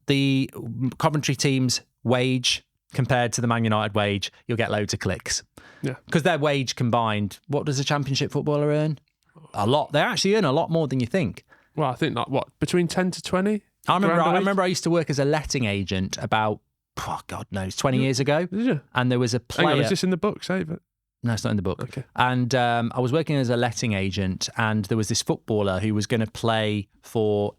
Speaker 1: the Coventry team's wage compared to the Man United wage. You'll get loads of clicks.
Speaker 2: Yeah.
Speaker 1: Because their wage combined, what does a Championship footballer earn? A lot. They actually earn a lot more than you think.
Speaker 2: Well, I think between 10 to 20?
Speaker 1: I remember I used to work as a letting agent about, God knows, 20 years ago.
Speaker 2: Did you?
Speaker 1: And there was a player.
Speaker 2: Hang on, is this in the book? Save it.
Speaker 1: No, it's not in the book.
Speaker 2: Okay.
Speaker 1: And I was working as a letting agent, and there was this footballer who was going to play for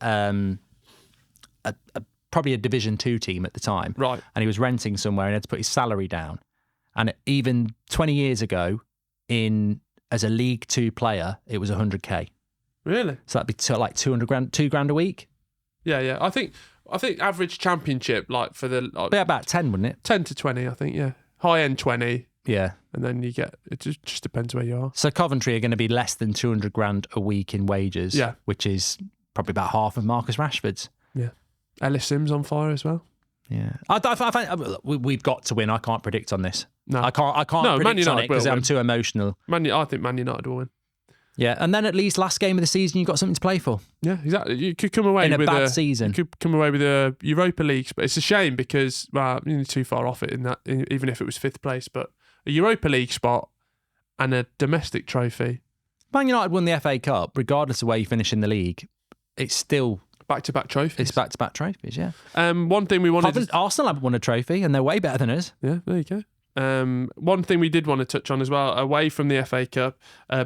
Speaker 1: probably a Division 2 team at the time.
Speaker 2: Right.
Speaker 1: And he was renting somewhere and had to put his salary down. And even 20 years ago, as a League 2 player, it was 100k.
Speaker 2: Really?
Speaker 1: So that'd be like 200 grand, $2,000 a week.
Speaker 2: Yeah. I think average Championship, like for the
Speaker 1: about 10, wouldn't it?
Speaker 2: 10 to 20, I think. Yeah, high end 20.
Speaker 1: Yeah,
Speaker 2: and then you get it. Just depends where you are.
Speaker 1: So Coventry are going to be less than 200 grand a week in wages.
Speaker 2: Yeah,
Speaker 1: which is probably about half of Marcus Rashford's.
Speaker 2: Yeah, Ellis Sims on fire as well.
Speaker 1: Yeah, I find we've got to win. I can't predict on this.
Speaker 2: No,
Speaker 1: I can't predict on it because I'm too emotional.
Speaker 2: I think Man United will win.
Speaker 1: Yeah, and then at least last game of the season, you've got something to play for.
Speaker 2: Yeah, exactly. You could come away
Speaker 1: with a bad season.
Speaker 2: You could come away with a Europa League, but it's a shame because you're too far off it in that. Even if it was 5th place, but a Europa League spot and a domestic trophy.
Speaker 1: Man United won the FA Cup, regardless of where you finish in the league. It's still
Speaker 2: back-to-back trophies.
Speaker 1: It's back-to-back trophies. Yeah.
Speaker 2: One thing we wanted.
Speaker 1: Arsenal haven't won a trophy, and they're way better than us.
Speaker 2: Yeah, there you go. One thing we did want to touch on as well, away from the FA Cup,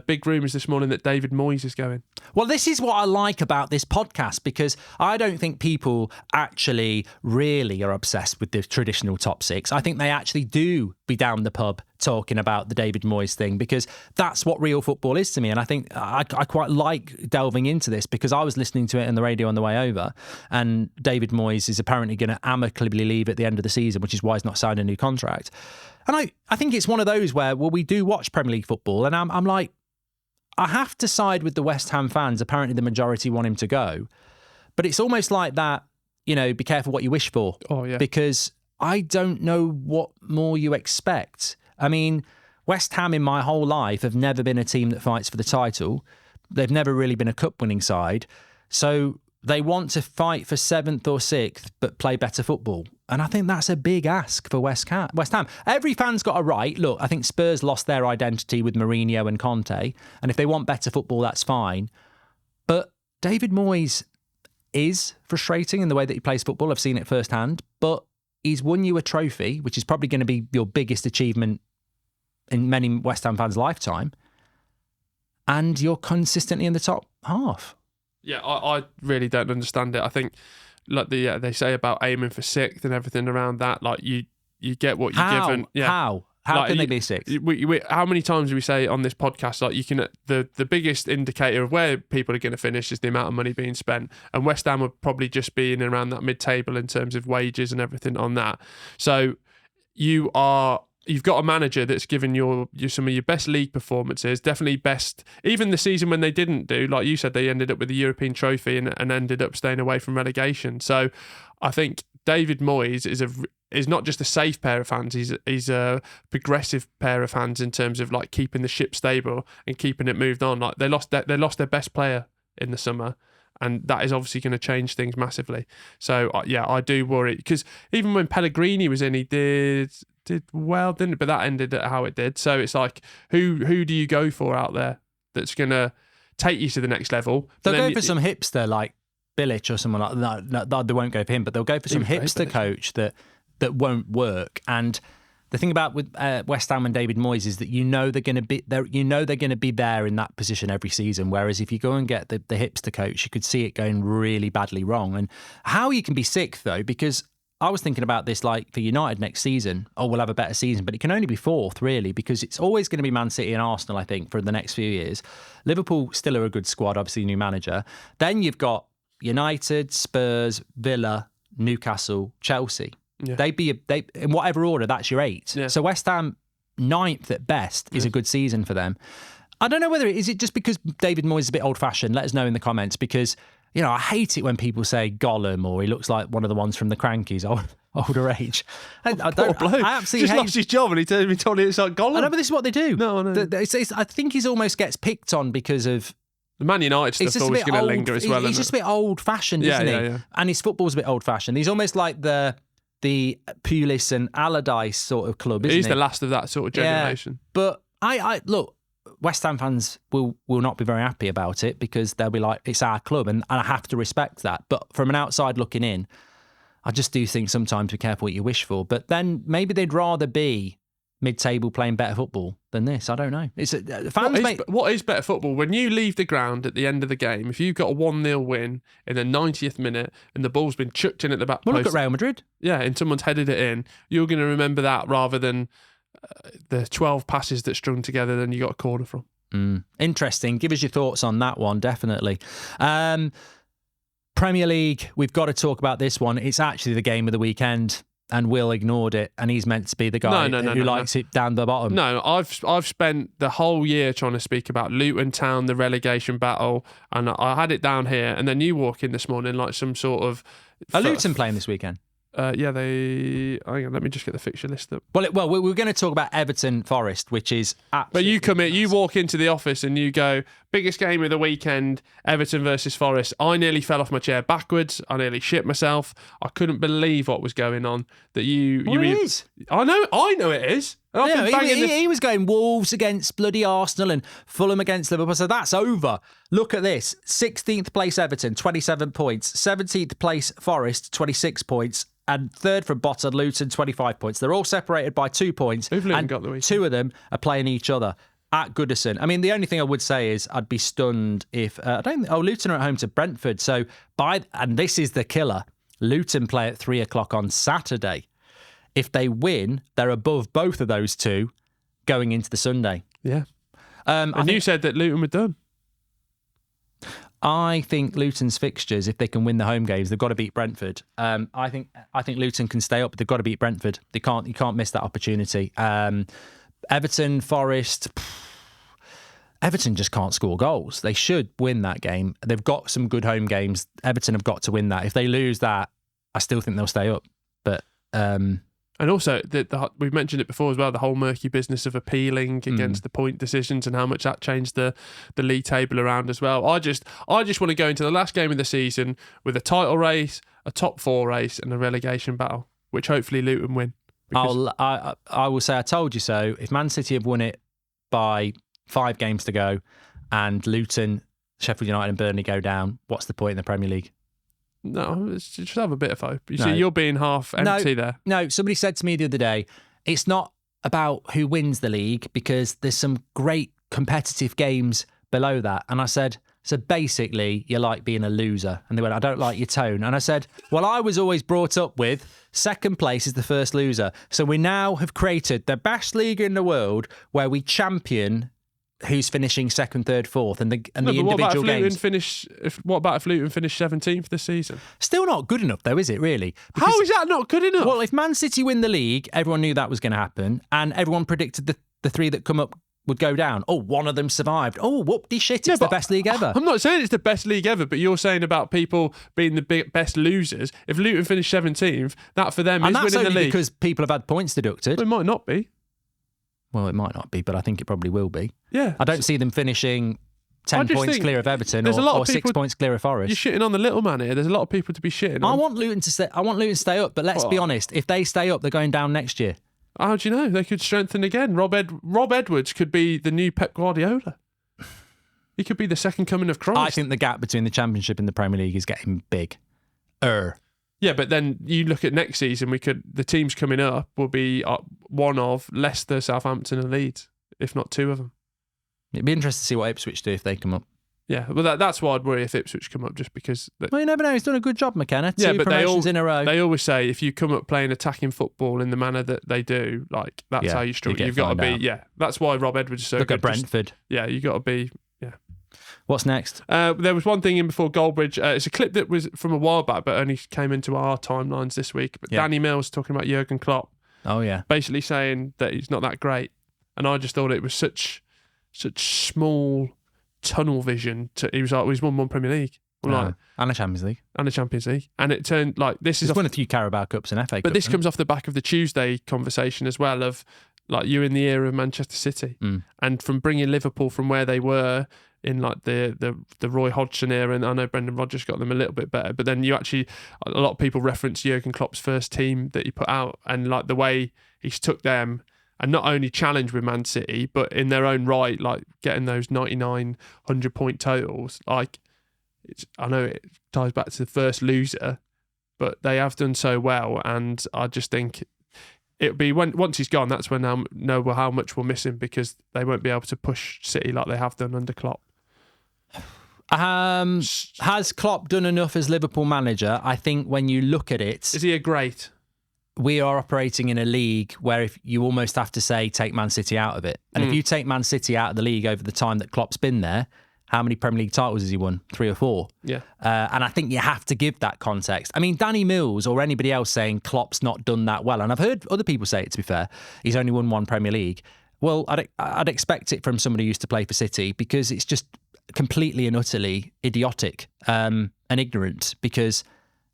Speaker 2: big rumours this morning that David Moyes is going.
Speaker 1: Well, this is what I like about this podcast, because I don't think people actually really are obsessed with the traditional top 6. I think they actually do be down the pub talking about the David Moyes thing, because that's what real football is to me. And I think I quite like delving into this, because I was listening to it on the radio on the way over, and David Moyes is apparently going to amicably leave at the end of the season, which is why he's not signed a new contract. And I think it's one of those where, we do watch Premier League football, and I'm like, I have to side with the West Ham fans. Apparently the majority want him to go. But it's almost like that, be careful what you wish for.
Speaker 2: Oh, yeah.
Speaker 1: Because I don't know what more you expect. I mean, West Ham in my whole life have never been a team that fights for the title. They've never really been a cup-winning side. So they want to fight for 7th or 6th, but play better football. And I think that's a big ask for West Ham. Every fan's got a right. Look, I think Spurs lost their identity with Mourinho and Conte. And if they want better football, that's fine. But David Moyes is frustrating in the way that he plays football. I've seen it firsthand. But he's won you a trophy, which is probably going to be your biggest achievement in many West Ham fans' lifetime. And you're consistently in the top half.
Speaker 2: Yeah, I really don't understand it. I think, like they say about aiming for 6th and everything around that. Like you get what you're given. Yeah.
Speaker 1: How can they be 6th?
Speaker 2: How many times do we say on this podcast, like, you can the biggest indicator of where people are going to finish is the amount of money being spent, and West Ham would probably just be in and around that mid-table in terms of wages and everything on that. So you've got a manager that's given you some of your best league performances, definitely best. Even the season when they didn't do, like you said, they ended up with the European trophy and ended up staying away from relegation. So I think David Moyes is not just a safe pair of hands. He's a progressive pair of hands in terms of like keeping the ship stable and keeping it moved on. Like they lost their best player in the summer, and that is obviously going to change things massively. So I do worry, because even when Pellegrini was in, he did well, didn't it? But that ended at how it did. So it's like, who do you go for out there that's going to take you to the next level?
Speaker 1: They'll go for some hipster like Bilic or someone like that. No, they won't go for him, but they'll go for some hipster coach that won't work. And the thing about with West Ham and David Moyes is that they're going to be there. They're going to be there in that position every season. Whereas if you go and get the hipster coach, you could see it going really badly wrong. And how you can be 6th though, because I was thinking about this, like for United next season. Oh, we'll have a better season, but it can only be 4th really, because it's always going to be Man City and Arsenal, I think, for the next few years. Liverpool still are a good squad, obviously new manager. Then you've got United, Spurs, Villa, Newcastle, Chelsea. Yeah. They in whatever order, that's your 8. Yeah. So West Ham 9th at best is a good season for them. I don't know whether is it just because David Moyes is a bit old-fashioned. Let us know in the comments, because I hate it when people say Gollum or he looks like one of the ones from the Crankies, older age. I absolutely
Speaker 2: just lost his job and he told me it's like Gollum.
Speaker 1: I know, but this is what they do.
Speaker 2: No.
Speaker 1: I think he's almost gets picked on because of
Speaker 2: the Man United stuff. Always going to linger as well.
Speaker 1: He's just a bit old-fashioned, isn't he? Yeah. And his football's a bit old-fashioned. He's almost like the Pulis and Allardyce sort of club, isn't he?
Speaker 2: He's the last of that sort of generation.
Speaker 1: Yeah, but I look, West Ham fans will not be very happy about it, because they'll be like, it's our club, and I have to respect that. But from an outside looking in, I just do think sometimes be careful what you wish for. But then maybe they'd rather be mid-table playing better football than this. I don't know.
Speaker 2: What is better football? When you leave the ground at the end of the game, if you've got a 1-0 win in the 90th minute and the ball's been chucked in at the back post.
Speaker 1: Look at Real Madrid.
Speaker 2: Yeah, and someone's headed it in, you're going to remember that rather than the 12 passes that strung together then you got a corner from.
Speaker 1: Interesting. Give us your thoughts on that one, definitely. Premier League, we've got to talk about this one. It's actually the game of the weekend, and Will ignored it, and he's meant to be the guy who likes it down the bottom.
Speaker 2: No, I've spent the whole year trying to speak about Luton Town, the relegation battle, and I had it down here, and then you walk in this morning like some sort of...
Speaker 1: Are Luton playing this weekend?
Speaker 2: Hang on, let me just get the fixture list up.
Speaker 1: Well, we're going to talk about Everton Forest, which is
Speaker 2: But you come in, you walk into the office and you go, biggest game of the weekend, Everton versus Forest. I nearly fell off my chair backwards. I nearly shit myself. I couldn't believe what was going on. It
Speaker 1: is.
Speaker 2: I know it is.
Speaker 1: He was going Wolves against bloody Arsenal and Fulham against Liverpool. So that's over. Look at this. 16th place Everton, 27 points. 17th place Forest, 26 points. And third from bottom, Luton, 25 points. They're all separated by 2 points.
Speaker 2: Who've Luton got the weekend?
Speaker 1: 2 of them are playing each other at Goodison. I mean, the only thing I would say is I'd be stunned if... Luton are at home to Brentford. So, and this is the killer, Luton play at 3 o'clock on Saturday. If they win, they're above both of those two going into the Sunday.
Speaker 2: Yeah. You said that Luton were done.
Speaker 1: I think Luton's fixtures, if they can win the home games, they've got to beat Brentford. I think Luton can stay up, but they've got to beat Brentford. You can't miss that opportunity. Everton, Forest. Everton just can't score goals. They should win that game. They've got some good home games. Everton have got to win that. If they lose that, I still think they'll stay up. But
Speaker 2: and also, we've mentioned it before as well, the whole murky business of appealing against the point decisions and how much that changed the league table around as well. I just want to go into the last game of the season with a title race, a top 4 race, and a relegation battle, which hopefully Luton win.
Speaker 1: I will say I told you so. If Man City have won it by 5 games to go and Luton, Sheffield United and Burnley go down, what's the point in the Premier League?
Speaker 2: No, just have a bit of hope. See, you're being half empty there.
Speaker 1: No, somebody said to me the other day, it's not about who wins the league because there's some great competitive games below that. And I said, so basically, you like being a loser. And they went, I don't like your tone. And I said, well, I was always brought up with second place is the first loser. So we now have created the best league in the world where we champion who's finishing second, third, fourth, and the individual games.
Speaker 2: What about if Luton finish 17th this season?
Speaker 1: Still not good enough, though, is it, really?
Speaker 2: Because, how is that not good enough?
Speaker 1: Well, if Man City win the league, everyone knew that was going to happen, and everyone predicted the 3 that come up would go down. Oh, one of them survived. Oh, whoop-de-shit, it's the best league ever.
Speaker 2: I'm not saying it's the best league ever, but you're saying about people being the best losers. If Luton finish 17th, that for them is winning the league. And that's
Speaker 1: because people have had points deducted.
Speaker 2: Well, it might not be.
Speaker 1: Well, it might not be, but I think it probably will be.
Speaker 2: Yeah.
Speaker 1: I don't see them finishing 10 points clear of Everton or 6 points clear of Forest.
Speaker 2: You're shitting on the little man here. There's a lot of people to be shitting on.
Speaker 1: I want Luton to stay up, but let's be honest. If they stay up, they're going down next year.
Speaker 2: How do you know? They could strengthen again. Rob Edwards could be the new Pep Guardiola. He could be the second coming of Christ.
Speaker 1: I think the gap between the Championship and the Premier League is getting big.
Speaker 2: Yeah, but then you look at next season, the teams coming up will be one of Leicester, Southampton and Leeds, if not 2 of them.
Speaker 1: It'd be interesting to see what Ipswich do if they come up.
Speaker 2: Yeah, well, that's why I'd worry if Ipswich come up, just because...
Speaker 1: Well, you never know. He's done a good job, McKenna. 2 promotions in a row.
Speaker 2: They always say if you come up playing attacking football in the manner that they do, like, that's how you struggle. You've got to be... Out. Yeah, that's why Rob Edwards is so
Speaker 1: good.
Speaker 2: Look
Speaker 1: at Brentford.
Speaker 2: You got to be...
Speaker 1: What's next?
Speaker 2: There was one thing in before Goldbridge. It's a clip that was from a while back, but only came into our timelines this week. But Danny Mills talking about Jurgen Klopp.
Speaker 1: Oh, yeah.
Speaker 2: Basically saying that he's not that great. And I just thought it was such small tunnel vision. He's won 1 Premier League.
Speaker 1: And a Champions League.
Speaker 2: And it turned like this is...
Speaker 1: He's won a few Carabao Cups and FA Cups.
Speaker 2: But this comes off the back of the Tuesday conversation as well of like you're in the era of Manchester City. And from bringing Liverpool from where they were in like the Roy Hodgson era, and I know Brendan Rodgers got them a little bit better, but then a lot of people reference Jurgen Klopp's first team that he put out and like the way he's took them and not only challenged with Man City, but in their own right, like getting those 99, 100-point totals. Like, I know it ties back to the first loser, but they have done so well, and I just think it'll be once he's gone, that's when I know how much we'll miss him, because they won't be able to push City like they have done under Klopp.
Speaker 1: Has Klopp done enough as Liverpool manager? I think when you look at it...
Speaker 2: Is he a great?
Speaker 1: We are operating in a league where if you almost have to say take Man City out of it. And if you take Man City out of the league over the time that Klopp's been there, how many Premier League titles has he won? 3 or 4?
Speaker 2: Yeah.
Speaker 1: And I think you have to give that context. I mean, Danny Mills or anybody else saying Klopp's not done that well, and I've heard other people say it, to be fair, he's only won 1 Premier League. Well, I'd expect it from somebody who used to play for City, because it's just completely and utterly idiotic and ignorant, because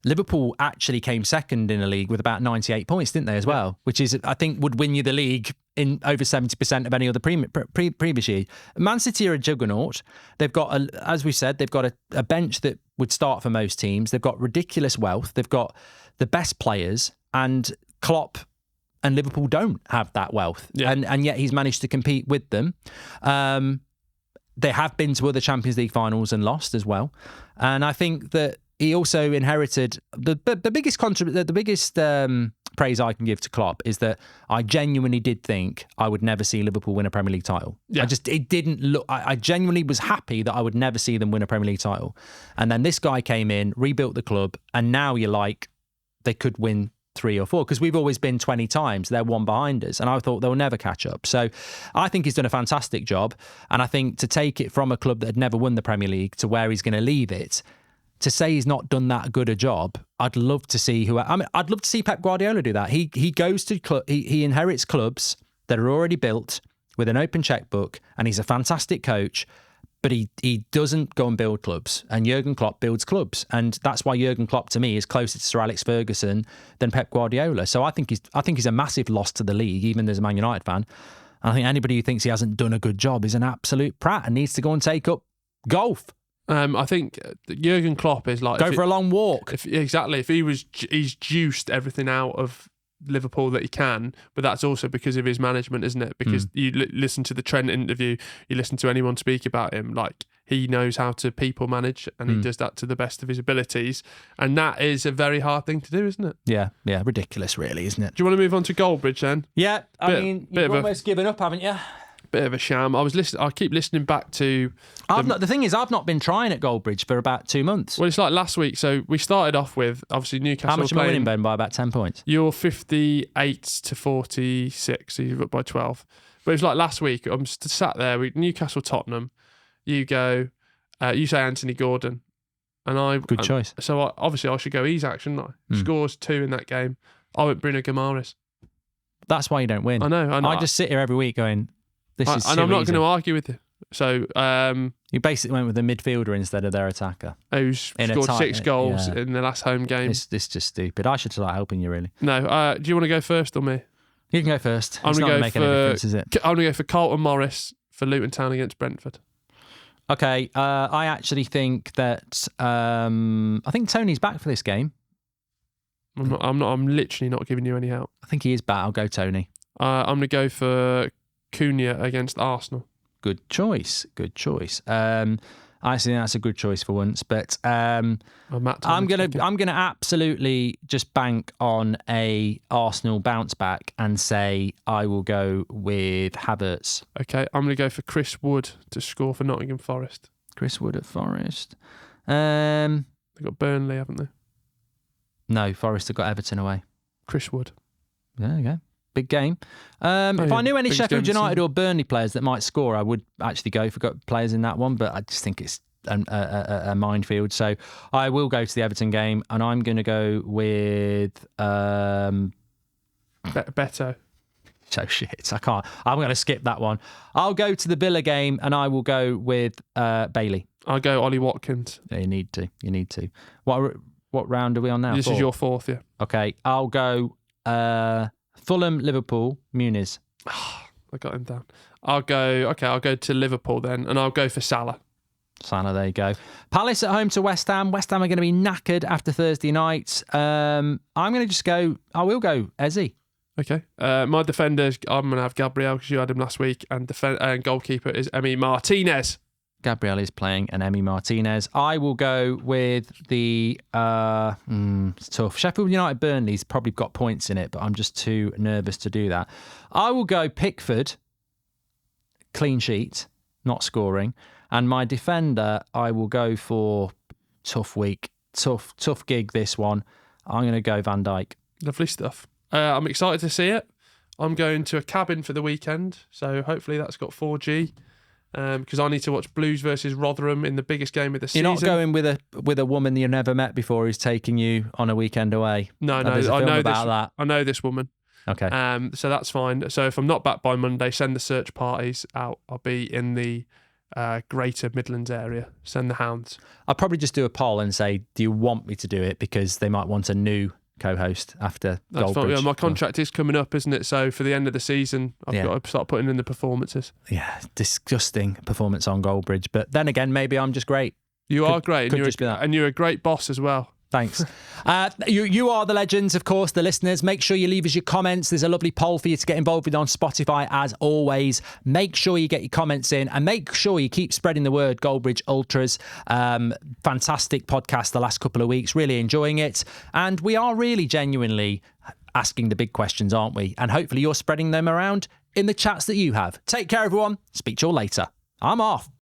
Speaker 1: Liverpool actually came second in a league with about 98 points, didn't they, as well? Which is, I think, would win you the league in over 70% of any other previous year. Man City are a juggernaut. They've got, as we said, they've got a bench that would start for most teams. They've got ridiculous wealth. They've got the best players, and Klopp and Liverpool don't have that wealth. Yeah. And yet he's managed to compete with them. They have been to other Champions League finals and lost as well. And I think that he also inherited the biggest praise I can give to Klopp is that I genuinely did think I would never see Liverpool win a Premier League title. Yeah. I genuinely was happy that I would never see them win a Premier League title. And then this guy came in, rebuilt the club, and now you're like, they could win 3 or 4, because we've always been 20 times. They're 1 behind us, and I thought they'll never catch up. So I think he's done a fantastic job, and I think to take it from a club that had never won the Premier League to where he's going to leave it, to say he's not done that good a job, I'd love to see I'd love to see Pep Guardiola do that. He goes to he inherits clubs that are already built with an open checkbook, and he's a fantastic coach. But he doesn't go and build clubs, and Jurgen Klopp builds clubs, and that's why Jurgen Klopp to me is closer to Sir Alex Ferguson than Pep Guardiola. So I think he's a massive loss to the league, even as a Man United fan. And I think anybody who thinks he hasn't done a good job is an absolute prat and needs to go and take up golf.
Speaker 2: I think Jurgen Klopp is like
Speaker 1: go for a long walk.
Speaker 2: Exactly. If he's juiced everything out of Liverpool that he can, but that's also because of his management, isn't it? Because you listen to the Trent interview, you listen to anyone speak about him, like he knows how to people manage, and he does that to the best of his abilities, and that is a very hard thing to do, isn't it?
Speaker 1: Yeah, ridiculous, really, isn't it?
Speaker 2: Do you want to move on to Goldbridge then?
Speaker 1: Yeah, you've almost given up, haven't you?
Speaker 2: Bit of a sham. I keep listening back to.
Speaker 1: The thing is, I've not been trying at Goldbridge for about 2 months.
Speaker 2: Well, it's like last week. So we started off with obviously Newcastle.
Speaker 1: How much am I winning, Ben? By about 10 points.
Speaker 2: You're 58 to 46. So you're up by 12. But it was like last week. I'm sat there with Newcastle, Tottenham. You go. You say Anthony Gordon, and
Speaker 1: good choice.
Speaker 2: So obviously I should go Isak, shouldn't I? Scores 2 in that game. I went Bruno Guimaraes.
Speaker 1: That's why you don't win.
Speaker 2: I know.
Speaker 1: I just sit here every week going.
Speaker 2: And I'm not going to argue with you. So
Speaker 1: you basically went with a midfielder instead of their attacker,
Speaker 2: who's scored 6 goals in the last home game.
Speaker 1: It's just stupid. I should start helping you, really.
Speaker 2: No. Do you want to go first or me?
Speaker 1: You can go first.
Speaker 2: I'm going to go
Speaker 1: make any difference, is it?
Speaker 2: I'm going to go for Carlton Morris for Luton Town against Brentford.
Speaker 1: Okay. I actually think that I think Tony's back for this game.
Speaker 2: I'm literally not giving you any help.
Speaker 1: I think he is back. I'll go Tony.
Speaker 2: I'm going to go for Cunha against Arsenal.
Speaker 1: Good choice. I think that's a good choice for once. But I'm gonna absolutely just bank on a Arsenal bounce back and say I will go with Havertz.
Speaker 2: Okay, I'm gonna go for Chris Wood to score for Nottingham Forest.
Speaker 1: Chris Wood at Forest.
Speaker 2: They've got Burnley, haven't they?
Speaker 1: No, Forest have got Everton away.
Speaker 2: Chris Wood.
Speaker 1: There you go. Big game. If I knew any Sheffield United or Burnley players that might score, I would actually go for players in that one, but I just think it's a minefield. So I will go to the Everton game, and I'm going to go with
Speaker 2: Beto.
Speaker 1: So shit, I can't. I'm going to skip that one. I'll go to the Villa game, and I will go with Bailey.
Speaker 2: I'll go Ollie Watkins.
Speaker 1: Yeah, you need to. What round are we on now?
Speaker 2: This
Speaker 1: 4?
Speaker 2: Is your 4th, yeah.
Speaker 1: Okay, I'll go Fulham, Liverpool, Muniz.
Speaker 2: I got him down. I'll go to Liverpool then, and I'll go for Salah.
Speaker 1: Salah, there you go. Palace at home to West Ham. West Ham are going to be knackered after Thursday night. I will go Eze.
Speaker 2: Okay. My defenders, I'm going to have Gabriel because you had him last week, and goalkeeper is Emi Martinez.
Speaker 1: Gabriel is playing and Emi Martinez. I will go with the it's tough. Sheffield United Burnley's probably got points in it, but I'm just too nervous to do that. I will go Pickford, clean sheet, not scoring. And my defender, I will go for tough week, tough gig this one. I'm going to go Van Dijk.
Speaker 2: Lovely stuff. I'm excited to see it. I'm going to a cabin for the weekend, so hopefully that's got 4G. Because I need to watch Blues versus Rotherham in the biggest game of the season.
Speaker 1: You're not going with a woman you never met before who's taking you on a weekend away.
Speaker 2: No, I know this woman.
Speaker 1: Okay.
Speaker 2: So that's fine. So if I'm not back by Monday, send the search parties out. I'll be in the Greater Midlands area. Send the hounds.
Speaker 1: I'll probably just do a poll and say, do you want me to do it? Because they might want a new co-host after Goldbridge.
Speaker 2: Yeah, my contract is coming up, isn't it? So for the end of the season, I've got to start putting in the performances.
Speaker 1: Yeah, disgusting performance on Goldbridge. But then again, maybe I'm just great.
Speaker 2: You are great, and you're a great boss as well.
Speaker 1: Thanks. You are the legends, of course, the listeners. Make sure you leave us your comments. There's a lovely poll for you to get involved with on Spotify, as always. Make sure you get your comments in, and make sure you keep spreading the word. Goldbridge Ultras. Fantastic podcast the last couple of weeks. Really enjoying it. And we are really genuinely asking the big questions, aren't we? And hopefully you're spreading them around in the chats that you have. Take care, everyone. Speak to you all later. I'm off.